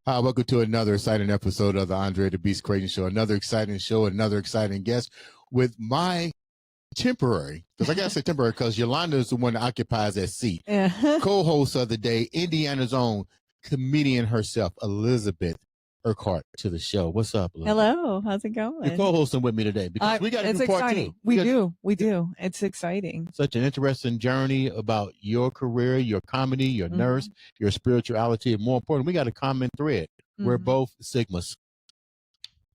Hi, welcome to another exciting episode of the Andre The Beast Crayton Show. Another exciting show, another exciting guest with my temporary, because I got to say temporary because Yolanda is the one that occupies that seat. Co-host of the day, Indiana's own comedian herself, Elizabeth Urquhart, to the show. What's up, Elizabeth? Hello, how's it going? You're co-hosting with me today because we got to do part exciting. two. We do. It's exciting. Such an interesting journey about your career, your comedy, your nurse, your spirituality, and more important, we got a common thread. We're both Sigmas.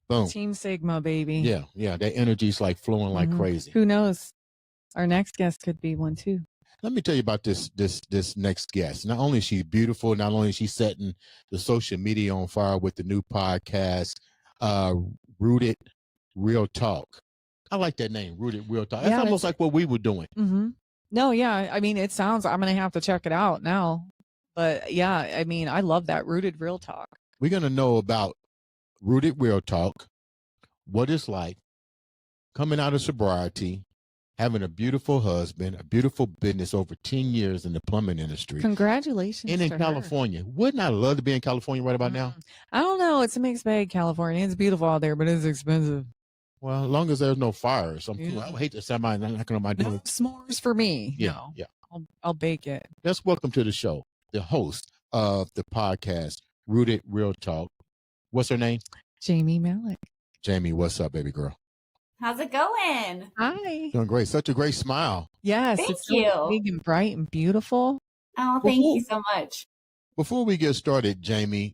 Boom. Team Sigma, baby. Yeah. That energy's like flowing like crazy. Who knows? Our next guest could be one too. Let me tell you about this next guest. Not only is she beautiful, not only is she setting the social media on fire with the new podcast, Rooted Real Talk. I like that name, Rooted Real Talk. That's almost like what we were doing. No, yeah. I mean, it sounds, I'm going to have to check it out now. But yeah, I mean, I love that Rooted Real Talk. We're going to know about Rooted Real Talk, what it's like coming out of sobriety, having a beautiful husband, a beautiful business over 10 years in the plumbing industry. Congratulations. And in California. Wouldn't I love to be in California right about now? I don't know. It's a mixed bag, California. It's beautiful out there, but it's expensive. Well, as long as there's no fires. I would hate to somebody knocking on my door. No s'mores for me. Yeah, no. yeah. I'll bake it. Let's welcome to the show the host of the podcast, Rooted Real Talk. What's her name? Jamie Mallek. Jamie, what's up, baby girl? How's it going? Hi. Doing great. Such a great smile. Yes. Thank it's you. So big and bright and beautiful. Oh, thank you so much. Before we get started, Jamie,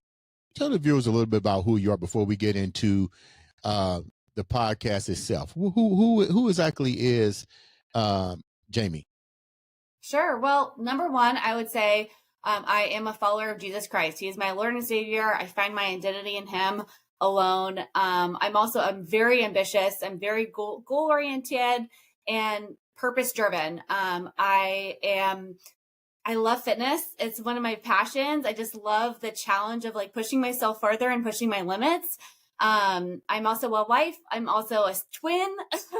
tell the viewers a little bit about who you are before we get into the podcast itself. Who exactly is Jamie? Sure. Well, number one, I would say I am a follower of Jesus Christ. He is my Lord and Savior. I find my identity in him alone. I'm very ambitious. I'm very goal oriented and purpose driven. I love fitness. It's one of my passions. I just love the challenge of like pushing myself further and pushing my limits. I'm also a wife. I'm also a twin,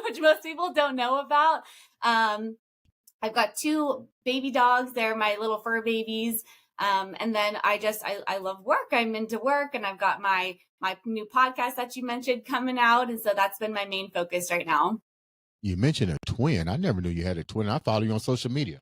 which most people don't know about. I've got 2 baby dogs. They're my little fur babies. And then I love work. I'm into work, and I've got my new podcast that you mentioned coming out. And so that's been my main focus right now. You mentioned a twin. I never knew you had a twin. I follow you on social media.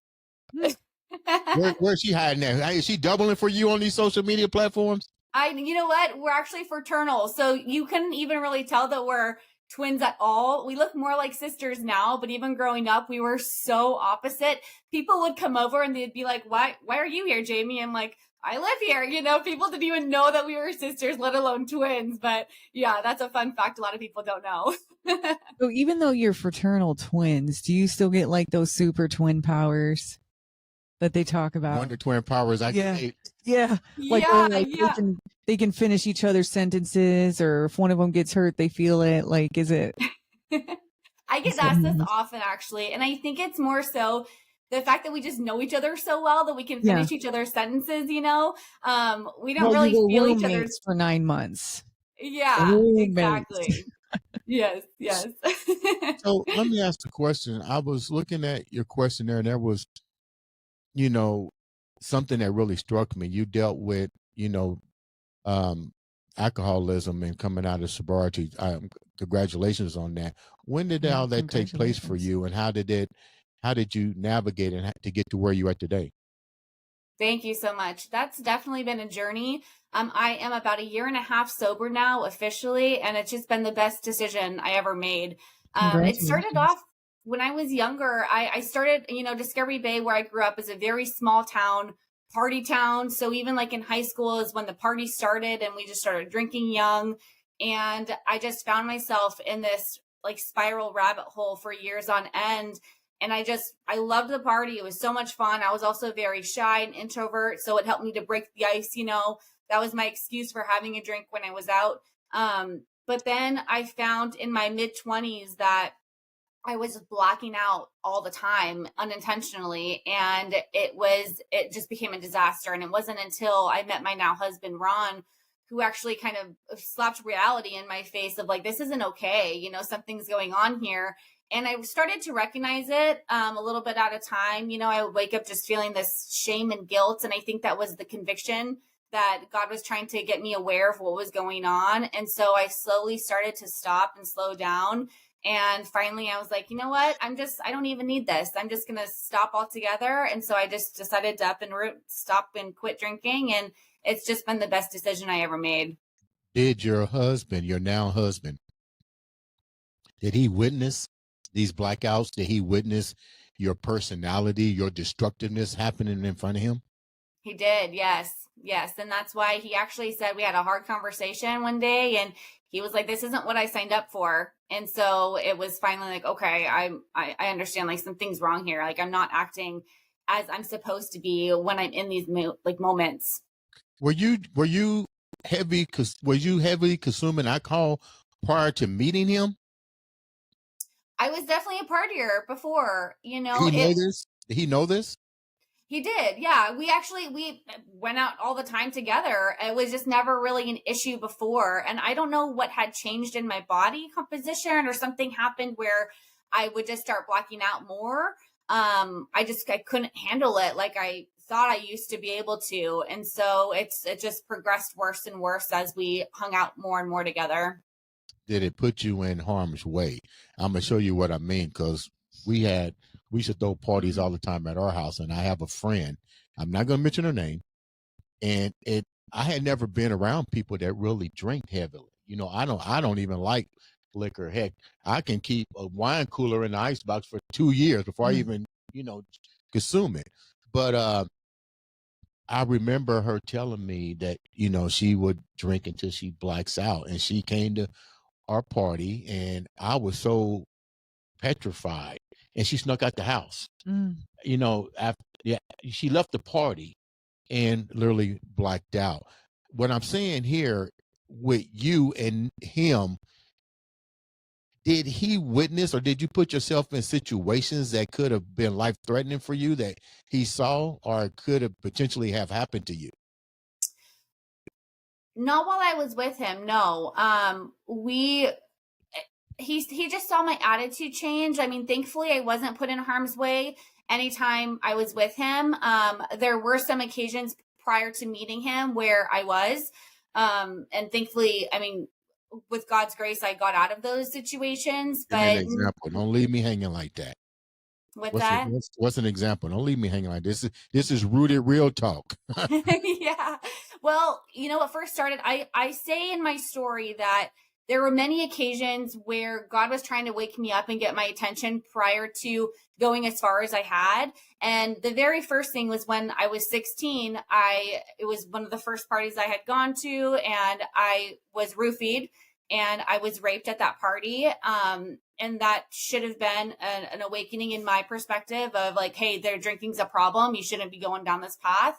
Where's she hiding there? Is she doubling for you on these social media platforms? You know what? We're actually fraternal. So you couldn't even really tell that we're twins at all. We look more like sisters now, but even growing up, we were so opposite. People would come over and they'd be like, why are you here, Jamie? I'm like, I live here. You know, people didn't even know that we were sisters, let alone twins. But yeah, that's a fun fact a lot of people don't know. So even though you're fraternal twins, do you still get like those super twin powers that they talk about? Wonder twin powers. Yeah. Like, they can finish each other's sentences, or if one of them gets hurt, they feel it. Like, is it? I get asked this often, actually. And I think it's more so the fact that we just know each other so well that we can finish each other's sentences, you know? We don't really feel each other's for 9 months. Yeah, exactly. Yes. So let me ask the question. I was looking at your questionnaire, and there was, something that really struck me. You dealt with, alcoholism and coming out of sobriety. Congratulations on that. When did all that take place for you, and how did you navigate and to get to where you are today? Thank you so much. That's definitely been a journey. I am about 1.5 years sober now officially, and it's just been the best decision I ever made. It started off when I was younger. I started, Discovery Bay, where I grew up, is a very small town, party town. So even like in high school is when the party started, and we just started drinking young. And I just found myself in this like spiral rabbit hole for years on end. And I loved the party. It was so much fun. I was also very shy and introvert. So it helped me to break the ice. That was my excuse for having a drink when I was out. But then I found in my mid-20s that I was blacking out all the time unintentionally. And it just became a disaster. And it wasn't until I met my now husband, Ron, who actually kind of slapped reality in my face of like, this isn't okay. Something's going on here. And I started to recognize it a little bit at a time. I would wake up just feeling this shame and guilt. And I think that was the conviction that God was trying to get me aware of what was going on. And so I slowly started to stop and slow down. And finally I was like, you know what? I don't even need this. I'm just going to stop altogether. And so I just decided to stop and quit drinking. And it's just been the best decision I ever made. Did your husband, your now husband, did he witness these blackouts? Did he witness your personality, your destructiveness happening in front of him? He did. Yes. Yes. And that's why he actually said, we had a hard conversation one day, and he was like, this isn't what I signed up for. And so it was finally like, okay, I understand, like, something's wrong here. Like, I'm not acting as I'm supposed to be when I'm in these moments. Were you heavy consuming alcohol prior to meeting him? I was definitely a partier before, Did he know this? Did he know this? He did. Yeah. We went out all the time together. It was just never really an issue before. And I don't know what had changed in my body composition, or something happened where I would just start blacking out more. I couldn't handle it like I thought I used to be able to. And so it just progressed worse and worse as we hung out more and more together. Did it put you in harm's way? I'm gonna show you what I mean, because we should throw parties all the time at our house, and I have a friend, I'm not gonna mention her name, and I had never been around people that really drink heavily. You know, I don't even like liquor. Heck, I can keep a wine cooler in the icebox for 2 years before I even, consume it. But I remember her telling me that, she would drink until she blacks out, and she came to our party, and I was so petrified, and she snuck out the house. She left the party and literally blacked out. What I'm saying here with you and him, did he witness, or did you put yourself in situations that could have been life-threatening for you that he saw, or could have potentially have happened to you? Not while I was with him. No. He just saw my attitude change. I mean, thankfully I wasn't put in harm's way anytime I was with him. There were some occasions prior to meeting him where I was, and thankfully, I mean, with God's grace, I got out of those situations. Give me an example. Don't leave me hanging like that. What's an example? Don't leave me hanging like this. This is rooted real talk. Yeah. Well, what first started, I say in my story that there were many occasions where God was trying to wake me up and get my attention prior to going as far as I had. And the very first thing was when I was 16, it was one of the first parties I had gone to, and I was roofied and I was raped at that party. And that should have been an awakening in my perspective of like, hey, their drinking's a problem. You shouldn't be going down this path.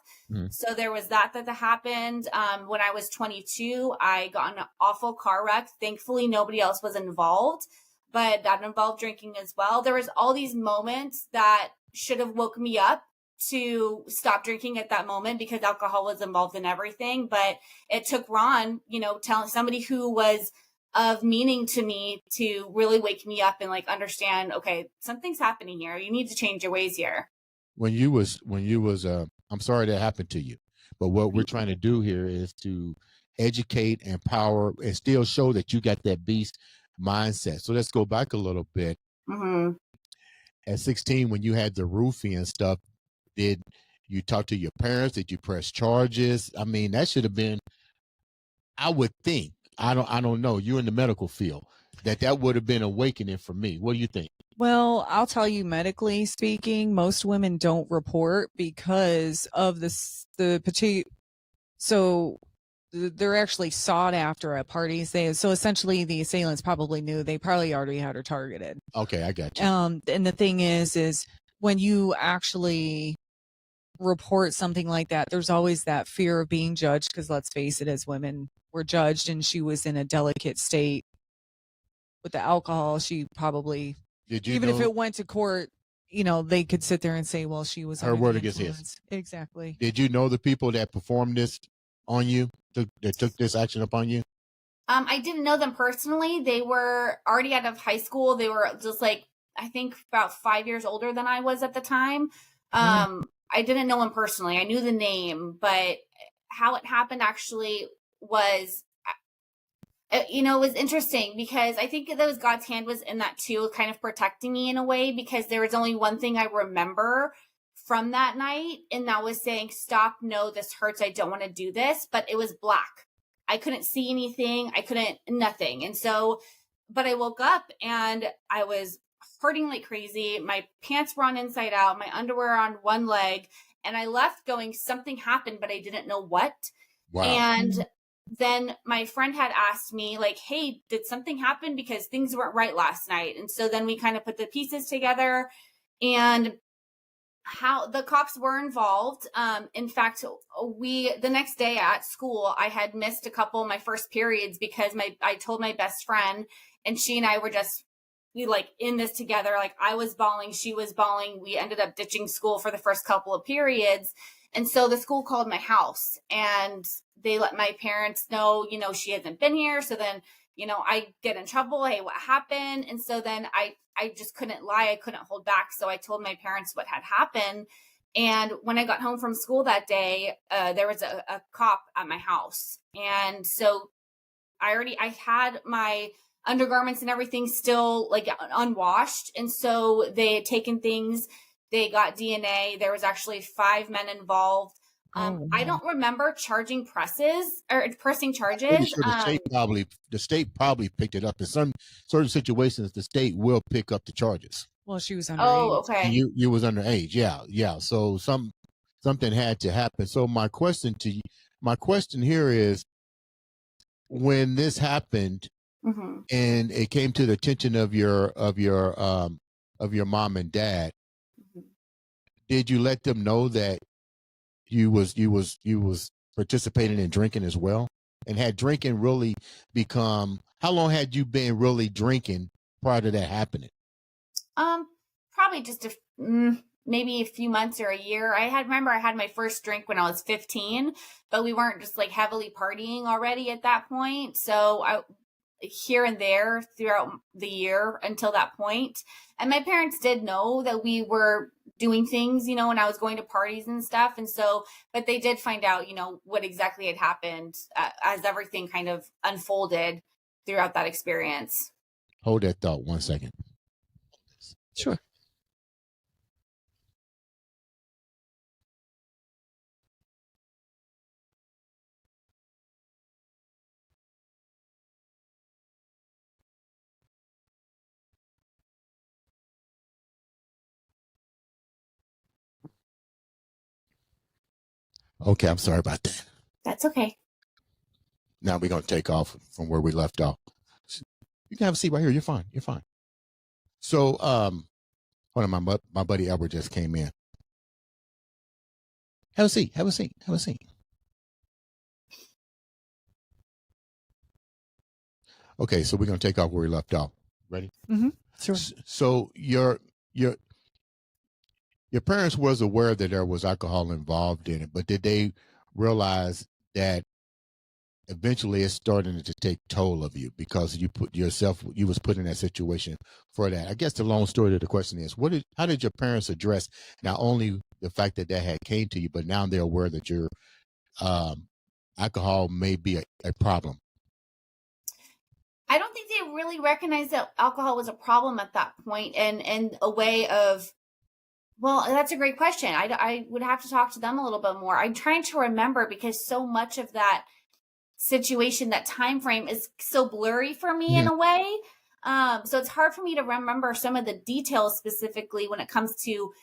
So there was that happened. When I was 22, I got in an awful car wreck. Thankfully, nobody else was involved, but that involved drinking as well. There was all these moments that should have woke me up to stop drinking at that moment, because alcohol was involved in everything. But it took Ron, telling somebody who was of meaning to me to really wake me up and like understand, okay, something's happening here. You need to change your ways here. When you was, I'm sorry that happened to you, but what we're trying to do here is to educate, empower, and still show that you got that beast mindset. So let's go back a little bit. Mm-hmm. At 16, when you had the roofie and stuff, did you talk to your parents? Did you press charges? I mean, that should have been, I would think, I don't know. You're in the medical field. That would have been awakening for me. What do you think? Well, I'll tell you, medically speaking, most women don't report because of the petite. So they're actually sought after at parties. So essentially the assailants probably knew, they probably already had her targeted. Okay, I got you. And the thing is when you actually report something like that, there's always that fear of being judged, because let's face it, as women, we're judged, and she was in a delicate state with the alcohol. She probably, even if it went to court, they could sit there and say, well, she was her word against his. Exactly. Did you know the people that performed this on you, that took this action upon you? I didn't know them personally. They were already out of high school. They were just like, I think about 5 years older than I was at the time. I didn't know him personally. I knew the name, but how it happened actually was, it was interesting because I think that God's hand was in that too, kind of protecting me in a way, because there was only one thing I remember from that night, and that was saying, stop, no, this hurts, I don't want to do this. But it was black. I couldn't see anything. I couldn't, nothing. And so, but I woke up and I was hurting like crazy. My pants were on inside out, my underwear on one leg, and I left going, something happened, but I didn't know what. Wow. And then my friend had asked me, like, hey, did something happen? Because things weren't right last night. And so then we kind of put the pieces together, and how the cops were involved. In fact, the next day at school, I had missed a couple of my first periods because I told my best friend, and she and I were we like in this together. Like, I was bawling, she was bawling. We ended up ditching school for the first couple of periods. And so the school called my house, and they let my parents know, she hasn't been here. So then, I get in trouble. Hey, what happened? And so then I just couldn't lie. I couldn't hold back. So I told my parents what had happened. And when I got home from school that day, there was a cop at my house. And so I had my undergarments and everything still like unwashed. And so they had taken things, they got DNA. There was actually 5 men involved. I don't remember pressing charges. Sure the state probably picked it up. In some certain situations, the state will pick up the charges. Well, she was underage. Oh, okay. You was underage. Yeah. So something had to happen. So my question here is, when this happened, mm-hmm. and it came to the attention of your mom and dad, mm-hmm. did you let them know that you was participating in drinking as well? And had drinking really become, how long had you been really drinking prior to that happening? Probably just maybe a few months or a year. I had my first drink when I was 15, but we weren't just like heavily partying already at that point. So I here and there throughout the year until that point. And my parents did know that we were doing things, when I was going to parties and stuff. And so, but they did find out, what exactly had happened as everything kind of unfolded throughout that experience. Hold that thought 1 second. Sure. Okay, I'm sorry about that. That's okay. Now we're going to take off from where we left off. You can have a seat right here. You're fine. So, hold on, my buddy Albert just came in. Have a seat. Okay, so we're going to take off where we left off. Ready? Mm-hmm. Sure. So your parents was aware that there was alcohol involved in it, but did they realize that eventually it's starting to take toll of you because you was put in that situation for that? I guess the long story to the question is, how did your parents address not only the fact that had came to you, but now they're aware that your alcohol may be a problem? I don't think they really recognized that alcohol was a problem at that point, and a way of, well, that's a great question. I would have to talk to them a little bit more. I'm trying to remember because so much of that situation, that time frame is so blurry for me in a way. So it's hard for me to remember some of the details specifically when it comes to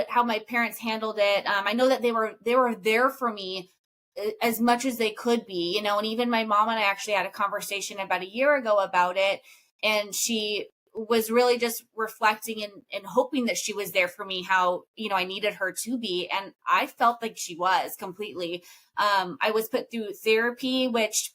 how my parents handled it. I know that they were there for me as much as they could be, and even my mom and I actually had a conversation about a year ago about it. And she was really just reflecting and hoping that she was there for me, how, I needed her to be. And I felt like she was completely. I was put through therapy, which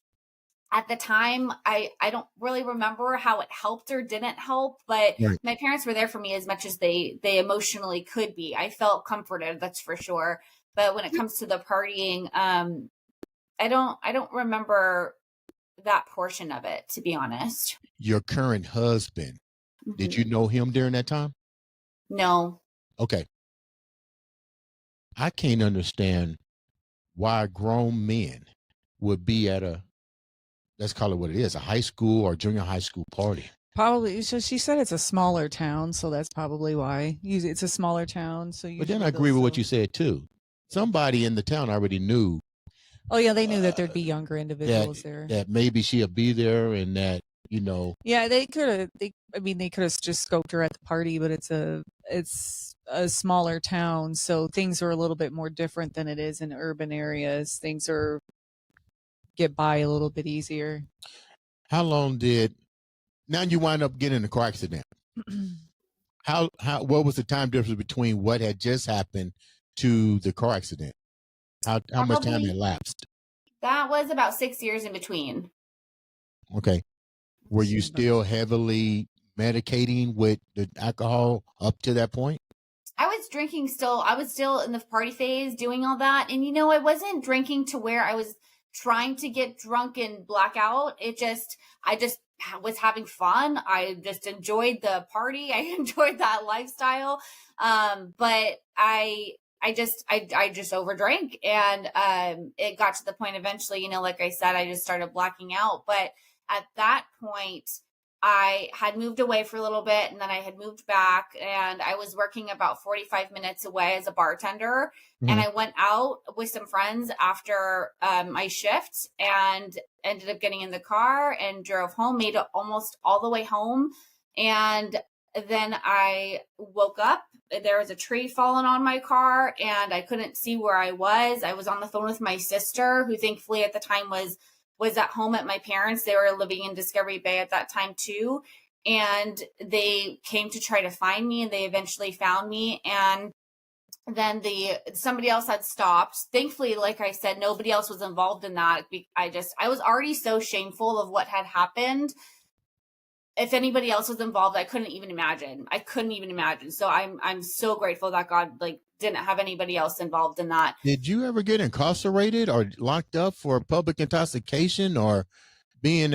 at the time, I don't really remember how it helped or didn't help, but right. My parents were there for me as much as they emotionally could be. I felt comforted, that's for sure. But when it comes to the partying, I don't remember that portion of it, to be honest. Your current husband, mm-hmm. Did you know him during that time? No. Okay. I can't understand why grown men would be at let's call it what it is, a high school or junior high school party. Probably. So she said it's a smaller town, so that's probably why. It's a smaller town, so But then I agree with what you said too. Somebody in the town already knew. Oh yeah, they knew that there'd be younger individuals there. That maybe she'll be there, and that Yeah, they could have. They could have just scoped her at the party, but it's a smaller town, so things are a little bit more different than it is in urban areas. Things get by a little bit easier. How long now you wind up getting in a car accident? What was the time difference between what had just happened to the car accident? How much time had lapsed? That was about 6 years in between. Okay. Were you still heavily medicating with the alcohol up to that point? I was drinking still. I was still in the party phase doing all that. And, I wasn't drinking to where I was trying to get drunk and black out. I just was having fun. I just enjoyed the party. I enjoyed that lifestyle. But I just overdrank, and it got to the point eventually, like I said, I just started blacking out. But at that point, I had moved away for a little bit, and then I had moved back, and I was working about 45 minutes away as a bartender. Mm-hmm. And I went out with some friends after my shift and ended up getting in the car and drove home, made it almost all the way home. And then I woke up. There was a tree falling on my car, and I couldn't see where I was. I was on the phone with my sister, who thankfully at the time was at home at my parents'. They were living in Discovery Bay at that time too. And they came to try to find me, and they eventually found me. And then somebody else had stopped. Thankfully, like I said, nobody else was involved in that. I was already so shameful of what had happened. If anybody else was involved, I couldn't even imagine. So I'm so grateful that God didn't have anybody else involved in that. Did you ever get incarcerated or locked up for public intoxication or being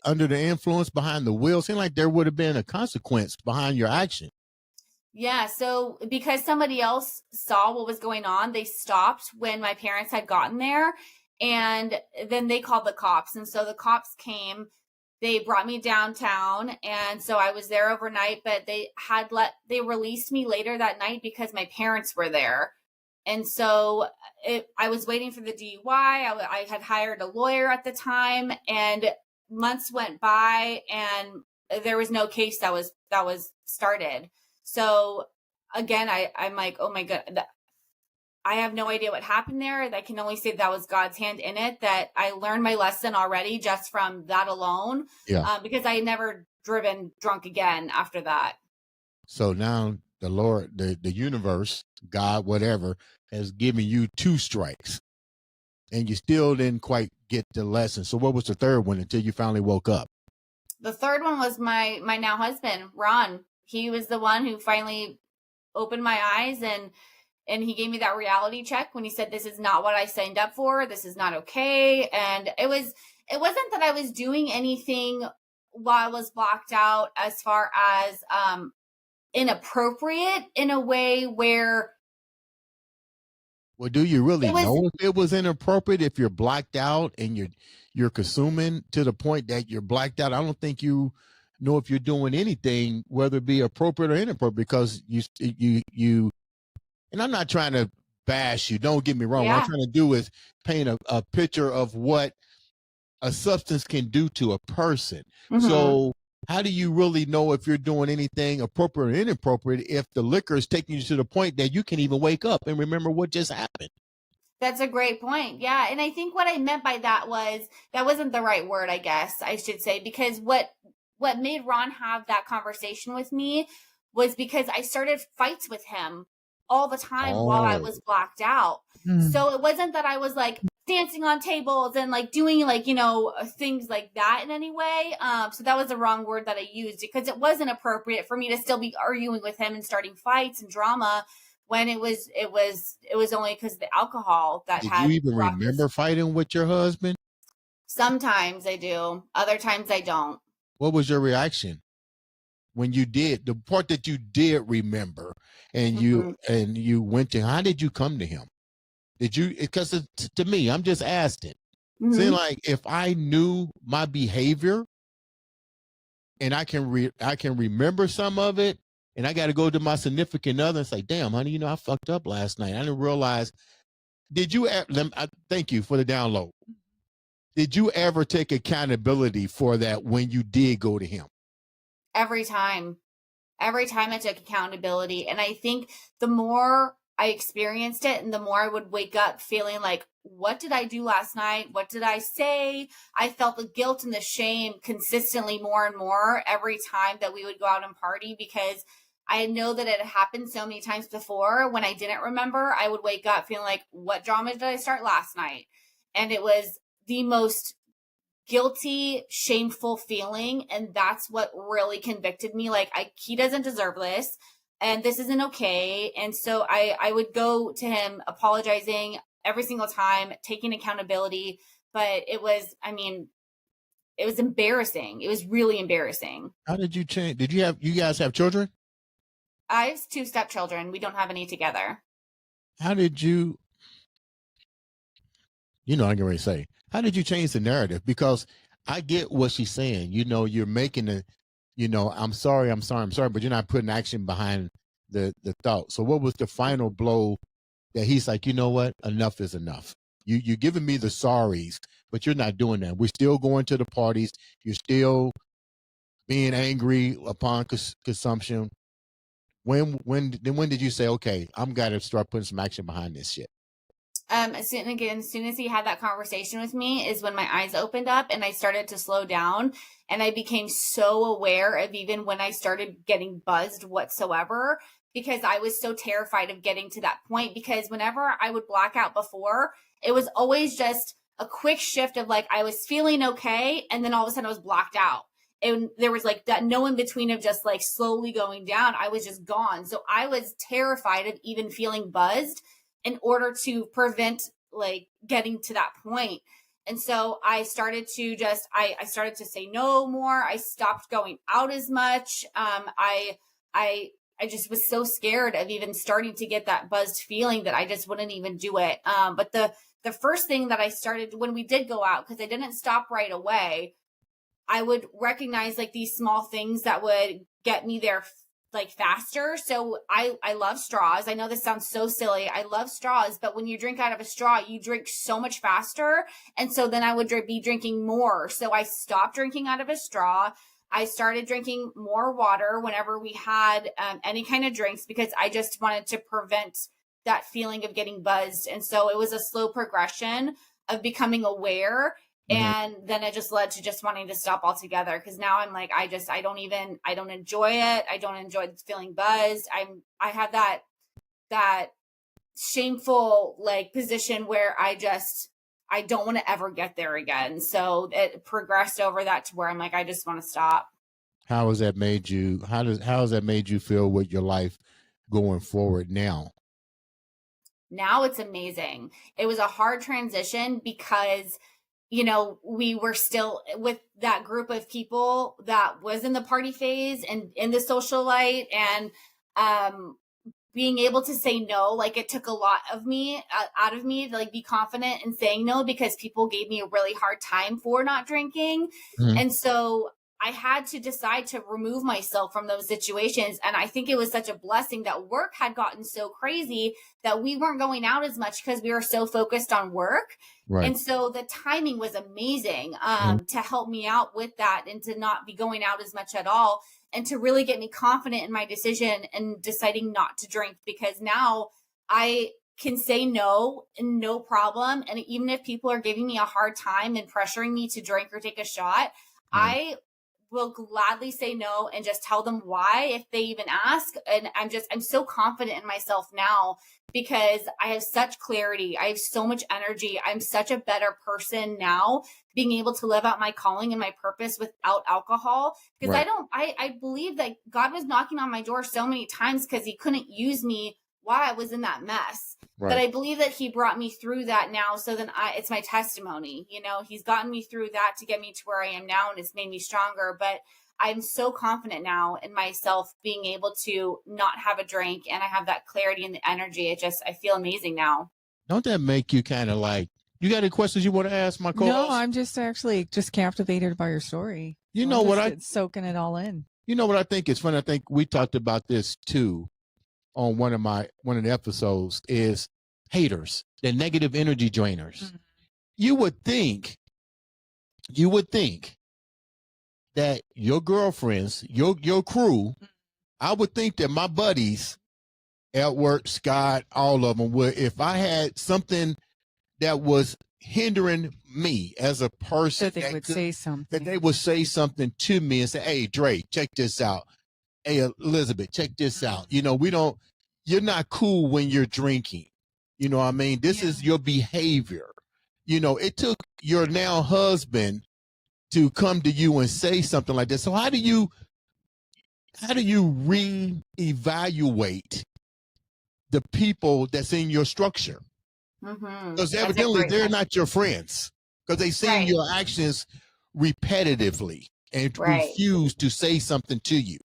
under the influence behind the wheel? It seemed like there would have been a consequence behind your action. Yeah. So because somebody else saw what was going on, they stopped when my parents had gotten there, and then they called the cops. And so the cops came. They brought me downtown, and so I was there overnight, but they released me later that night because my parents were there. And so I was waiting for the DUI. I had hired a lawyer at the time, and months went by, and there was no case that was started. So again, I'm like, oh my God, I have no idea what happened there. I can only say that was God's hand in it, that I learned my lesson already just from that alone. Yeah. Because I had never driven drunk again after that. So now the Lord, the universe, God, whatever, has given you 2 strikes, and you still didn't quite get the lesson. So what was the third one until you finally woke up? The third one was my now husband, Ron. He was the one who finally opened my eyes, and he gave me that reality check when he said, this is not what I signed up for. This is not okay. And it wasn't that I was doing anything while I was blocked out as far as inappropriate in a way where. Well, do you really know if it was inappropriate if you're blacked out and you're consuming to the point that you're blacked out? I don't think you know if you're doing anything, whether it be appropriate or inappropriate, because you. And I'm not trying to bash you. Don't get me wrong. Yeah. What I'm trying to do is paint a picture of what a substance can do to a person. Mm-hmm. So how do you really know if you're doing anything appropriate or inappropriate if the liquor is taking you to the point that you can't even wake up and remember what just happened? That's a great point. Yeah. And I think what I meant by that wasn't the right word, I guess I should say, because what made Ron have that conversation with me was because I started fights with him all the time while I was blacked out. So it wasn't that I was dancing on tables and doing things like that in any way. So that was the wrong word that I used, because it wasn't appropriate for me to still be arguing with him and starting fights and drama when it was only because of the alcohol that had. Did you even remember fighting with your husband? Sometimes I do. Other times I don't. What was your reaction when you did the part that you did remember, and you went to? How did you come to him? Did you, because to me, I'm just asking. Mhm. Saying like, if I knew my behavior and I can remember some of it, and I got to go to my significant other and say, damn, honey, you know, I fucked up last night. I didn't realize. Did you, thank you for the download. Did you ever take accountability for that when you did go to him? Every time I took accountability. And I think the more I experienced it and the more I would wake up feeling like, what did I do last night? What did I say? I felt the guilt and the shame consistently more and more every time that we would go out and party, because I know that it had happened so many times before. When I didn't remember, I would wake up feeling like, what drama did I start last night? And it was the most guilty, shameful feeling. And that's what really convicted me. Like, he doesn't deserve this, and this isn't okay. And so I would go to him apologizing every single time, taking accountability. But it was, I mean, it was embarrassing. It was really embarrassing. How did you change? Did you guys have children? I have 2 stepchildren. We don't have any together. How did you, I'm going to say, how did you change the narrative? Because I get what she's saying. You know, you're making I'm sorry, but you're not putting action behind the thought. So what was the final blow that he's like, you know what, enough is enough? You're giving me the sorries, but you're not doing that. We're still going to the parties. You're still being angry upon consumption. When did you say, okay, I'm got to start putting some action behind this shit? As soon as he had that conversation with me is when my eyes opened up and I started to slow down, and I became so aware of even when I started getting buzzed whatsoever, because I was so terrified of getting to that point. Because whenever I would black out before, it was always just a quick shift of like, I was feeling okay, and then all of a sudden I was blacked out. And there was like that no in between of just like slowly going down. I was just gone. So I was terrified of even feeling buzzed in order to prevent like getting to that point. And so I started to just, I started to say no more. I stopped going out as much. I just was so scared of even starting to get that buzzed feeling that I just wouldn't even do it. But the first thing that I started when we did go out, because I didn't stop right away, I would recognize like these small things that would get me there like faster. So I love straws. I know this sounds so silly. I love straws, but when you drink out of a straw, you drink so much faster. And so then I would be drinking more. So I stopped drinking out of a straw. I started drinking more water whenever we had any kind of drinks, because I just wanted to prevent that feeling of getting buzzed. And so it was a slow progression of becoming aware. And then it just led to just wanting to stop altogether. Because now I'm like, I don't enjoy it. I don't enjoy feeling buzzed. I have that shameful like position where I don't want to ever get there again. So it progressed over that to where I'm like, I just want to stop. How has that made you feel with your life going forward now? Now it's amazing. It was a hard transition because we were still with that group of people that was in the party phase and in the social light, and being able to say no, like it took a lot of me out of me to like be confident in saying no, because people gave me a really hard time for not drinking. And so I had to decide to remove myself from those situations. And I think it was such a blessing that work had gotten so crazy that we weren't going out as much because we were so focused on work. Right. And so the timing was amazing to help me out with that and to not be going out as much at all, and to really get me confident in my decision and deciding not to drink, because now I can say no and no problem. And even if people are giving me a hard time and pressuring me to drink or take a shot, I will gladly say no and just tell them why if they even ask. And I'm so confident in myself now because I have such clarity. I have so much energy. I'm such a better person now, being able to live out my calling and my purpose without alcohol. Because I believe that God was knocking on my door so many times because he couldn't use me while I was in that mess. Right. But I believe that he brought me through that now. So then it's my testimony, he's gotten me through that to get me to where I am now, and it's made me stronger. But I'm so confident now in myself being able to not have a drink, and I have that clarity and the energy. I feel amazing now. Don't that make you kind of like, you got any questions you want to ask my co-host? No, I'm just actually just captivated by your story. You So know what I soaking it all in. You know what I think is funny? I think we talked about this too on one of the episodes is haters, the negative energy drainers. Mm-hmm. You would think that your girlfriends, your crew, I would think that my buddies at work, Scott, all of them would, if I had something that was hindering me as a person, that they would say something. That they would say something to me and say, "Hey, Dre, check this out. Hey, Elizabeth, check this out. You know, you're not cool when you're drinking. You know what I mean? This is your behavior. You know, it took your now husband to come to you and say something like this. So how do you reevaluate the people that's in your structure? Because evidently they're not your friends, because they see your actions repetitively and refuse to say something to you.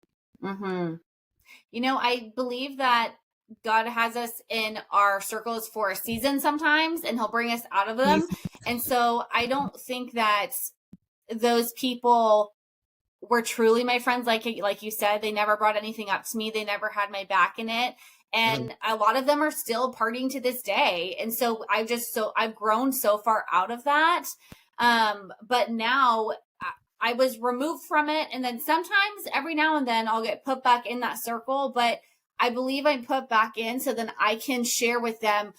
You know, I believe that God has us in our circles for a season sometimes, and he'll bring us out of them. And so I don't think that those people were truly my friends. Like you said, they never brought anything up to me. They never had my back in it. And a lot of them are still partying to this day. And so I've grown so far out of that. But now I was removed from it. And then sometimes every now and then I'll get put back in that circle, but I believe I'm put back in so then I can share with them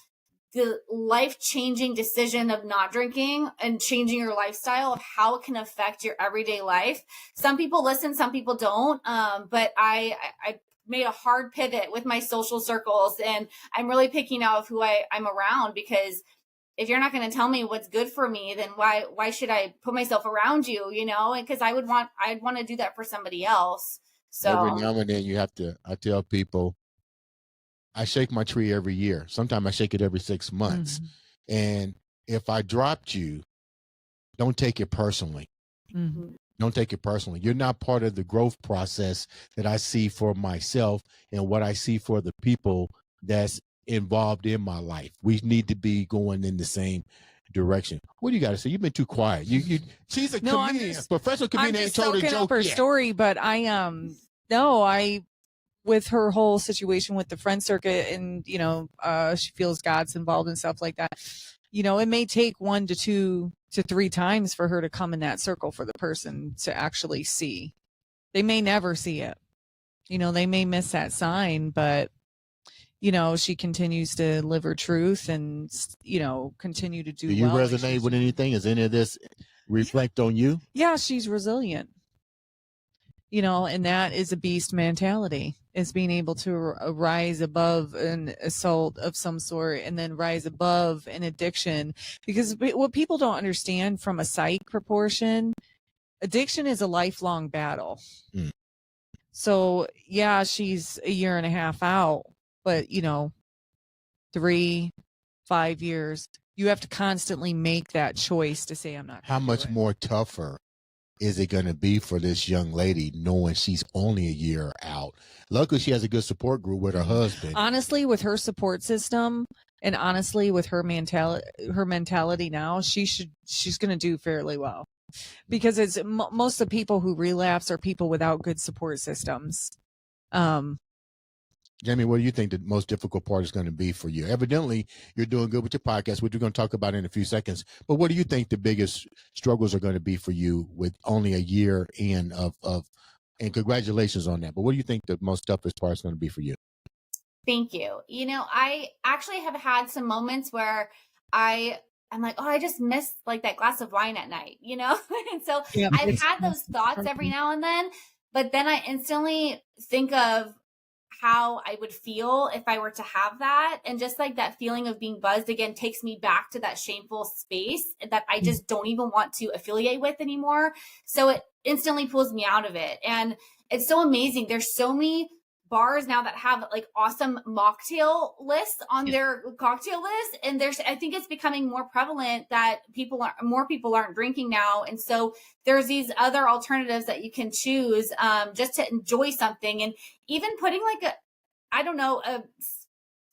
the life-changing decision of not drinking and changing your lifestyle, of how it can affect your everyday life. Some people listen, some people don't. But I made a hard pivot with my social circles, and I'm really picking out who I'm around, because if you're not going to tell me what's good for me, then why should I put myself around you? You know, because I'd want to do that for somebody else. So every now and then I tell people, I shake my tree every year. Sometimes I shake it every 6 months. And if I dropped you, don't take it personally. Don't take it personally. You're not part of the growth process that I see for myself and what I see for the people that's involved in my life. We need to be going in the same direction. What do you got to say? You've been too quiet. She's a comedian, professional comedian. I'm just soaking up her story, but with her whole situation with the friend circuit, and she feels God's involved and stuff like that. You know, it may take 1 to 2 to 3 times for her to come in that circle for the person to actually see. They may never see it. You know, they may miss that sign, but she continues to live her truth and continue to do. Do you resonate with anything? Does any of this reflect on you? Yeah, she's resilient. And that is a beast mentality, is being able to rise above an assault of some sort and then rise above an addiction. Because what people don't understand from a psych proportion, addiction is a lifelong battle. So yeah, she's a year and a half out, but 3-5 years, you have to constantly make that choice to say, I'm not. How much more tougher is it going to be for this young lady knowing she's only a year out? Luckily, she has a good support group with her husband. Honestly, with her support system, and honestly with her mentality now, she's going to do fairly well, because it's most of the people who relapse are people without good support systems. Jamie, what do you think the most difficult part is going to be for you? Evidently, you're doing good with your podcast, which we're going to talk about in a few seconds. But what do you think the biggest struggles are going to be for you with only a year in of and congratulations on that. But what do you think the most toughest part is going to be for you? Thank you. I actually have had some moments where I'm like, oh, I just miss like that glass of wine at night, And so I've had those thoughts every now and then, but then I instantly think of how I would feel if I were to have that. And just like that feeling of being buzzed again takes me back to that shameful space that I just don't even want to affiliate with anymore. So it instantly pulls me out of it. And it's so amazing. There's so many bars now that have like awesome mocktail lists on their cocktail list. And I think it's becoming more prevalent that more people aren't drinking now. And so there's these other alternatives that you can choose just to enjoy something. And even putting like a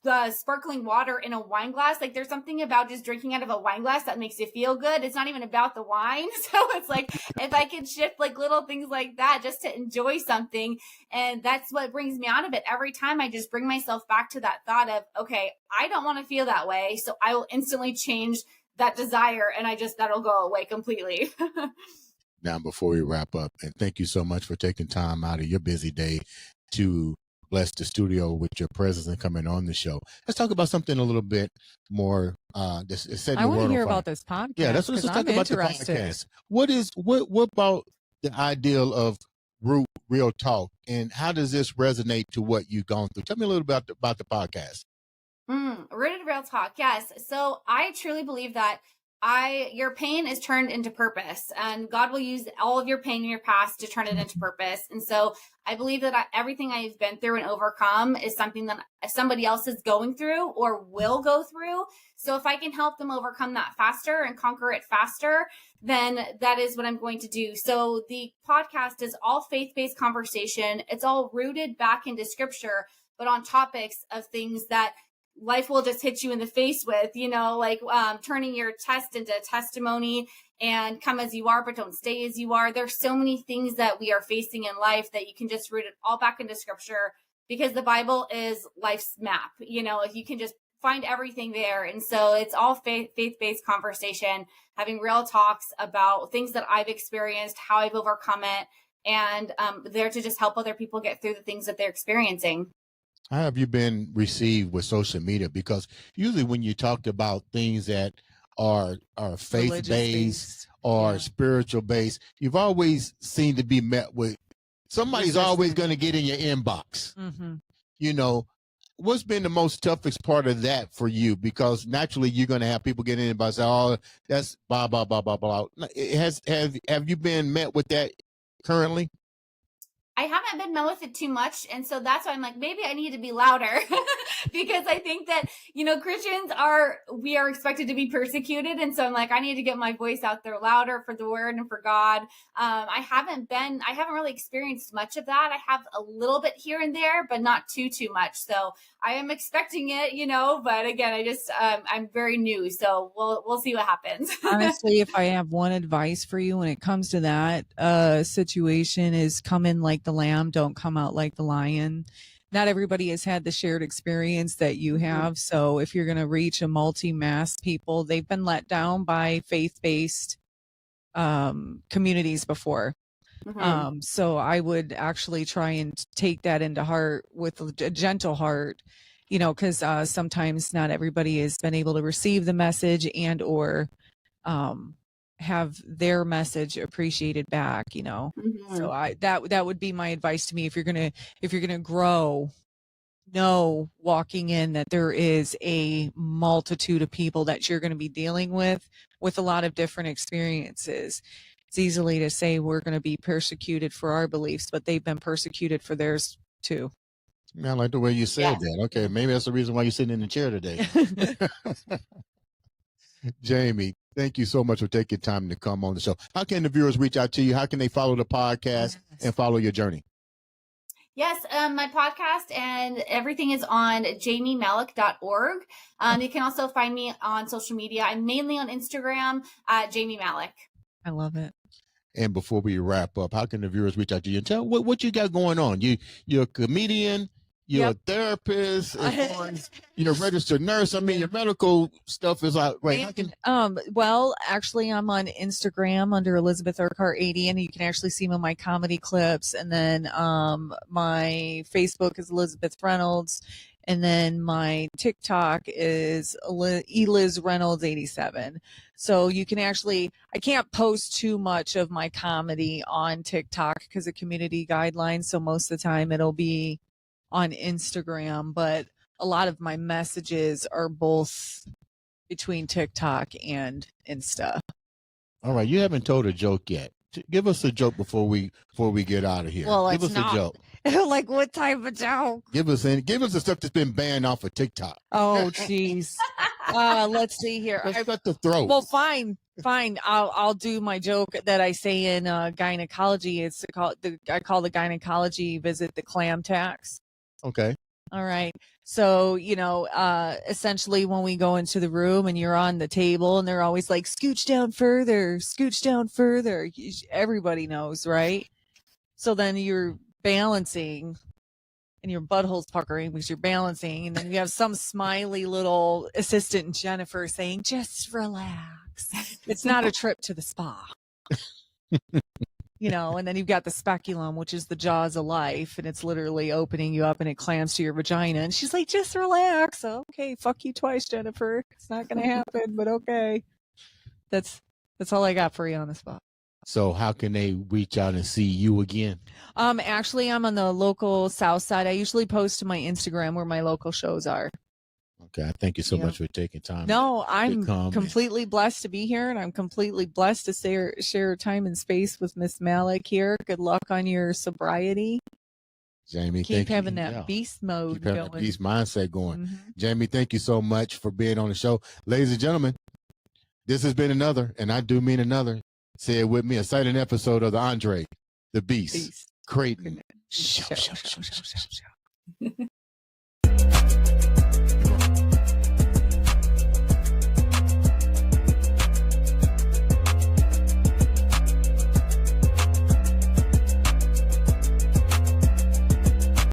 the sparkling water in a wine glass. Like there's something about just drinking out of a wine glass that makes you feel good. It's not even about the wine. So it's like, if I can shift like little things like that just to enjoy something. And that's what brings me out of it. Every time I just bring myself back to that thought of, okay, I don't want to feel that way. So I will instantly change that desire. And that'll go away completely. Now, before we wrap up, and thank you so much for taking time out of your busy day to bless the studio with your presence and coming on the show. Let's talk about something a little bit more. I want to hear about this podcast. Yeah, let's talk about the podcast. What about the ideal of real talk, and how does this resonate to what you've gone through? Tell me a little bit about the podcast. Rooted Real Talk. Yes. So I truly believe that your pain is turned into purpose, and God will use all of your pain in your past to turn it into purpose. And so I believe that everything I've been through and overcome is something that somebody else is going through or will go through. So if I can help them overcome that faster and conquer it faster, then that is what I'm going to do. So the podcast is all faith-based conversation. It's all rooted back into scripture, but on topics of things that life will just hit you in the face with, like turning your test into testimony and come as you are, but don't stay as you are. There's so many things that we are facing in life that you can just root it all back into scripture, because the Bible is life's map. You can just find everything there. And so it's all faith-based conversation, having real talks about things that I've experienced, how I've overcome it, and there to just help other people get through the things that they're experiencing. How have you been received with social media? Because usually when you talk about things that are faith-based or spiritual based, you've always seemed to be met with somebody's always going to get in your inbox. Mm-hmm. What's been the most toughest part of that for you? Because naturally you're going to have people get in and say, oh, that's blah, blah, blah, blah, blah. Have you been met with that currently? I haven't been met with it too much. And so that's why I'm like, maybe I need to be louder because I think that, Christians we are expected to be persecuted. And so I'm like, I need to get my voice out there louder for the word and for God. I haven't really experienced much of that. I have a little bit here and there, but not too much. So I am expecting it, but again, I'm very new. So we'll see what happens. Honestly, if I have one advice for you when it comes to that situation is come in like the lamb, don't come out like the lion. Not everybody has had the shared experience that you have. So if you're going to reach a multi-mass people, they've been let down by faith-based communities before. Mm-hmm. So I would actually try and take that into heart with a gentle heart, because sometimes not everybody has been able to receive the message and or have their message appreciated back, Mm-hmm. So that would be my advice to me. If you're gonna grow, know walking in that there is a multitude of people that you're going to be dealing with a lot of different experiences. It's easily to say we're going to be persecuted for our beliefs, but they've been persecuted for theirs too. I like the way you said that. Okay, maybe that's the reason why you're sitting in the chair today. Jamie, thank you so much for taking time to come on the show. How can the viewers reach out to you? How can they follow the podcast and follow your journey? Yes, my podcast and everything is on jamiemallek.org. You can also find me on social media. I'm mainly on Instagram at Jamie Mallek. I love it. And before we wrap up, how can the viewers reach out to you and tell what you got going on? You're a comedian. You're a therapist, you're a registered nurse. I mean, your medical stuff is out, right? Well, actually, I'm on Instagram under Elizabeth Urquhart 80, and you can actually see me in my comedy clips. And then my Facebook is Elizabeth Reynolds, and then my TikTok is Eliz Reynolds 87. So you can I can't post too much of my comedy on TikTok because of community guidelines. So most of the time it'll be on Instagram, but a lot of my messages are both between TikTok and Insta. All right, you haven't told a joke yet. Give us a joke before we get out of here. Well, give us a joke. Like what type of joke? Give us the stuff that's been banned off of TikTok. Oh, jeez. Let's see here. Let's cut the throat. Well, fine. I'll do my joke that I say in gynecology. I call the gynecology visit the clam tax. Okay. All right. So, essentially when we go into the room and you're on the table and they're always like, scooch down further, scooch down further. Everybody knows, right? So then you're balancing and your butthole's puckering because you're balancing. And then you have some smiley little assistant, Jennifer, saying, just relax. It's not a trip to the spa. And then you've got the speculum, which is the jaws of life, and it's literally opening you up and it clamps to your vagina. And she's like, just relax. Okay, fuck you twice, Jennifer. It's not going to happen, but okay. That's all I got for you on the spot. So how can they reach out and see you again? Actually, I'm on the local South Side. I usually post to my Instagram where my local shows are. Okay, thank you so much for taking time. No, I'm completely blessed to be here, and I'm completely blessed to share time and space with Miss Mallek here. Good luck on your sobriety. Jamie, keep having that beast mode keep having going. that beast mindset going. Mm-hmm. Jamie, thank you so much for being on the show. Ladies and gentlemen, this has been another, and I do mean another, say it with me, exciting episode of the Andre The Beast Crayton Show.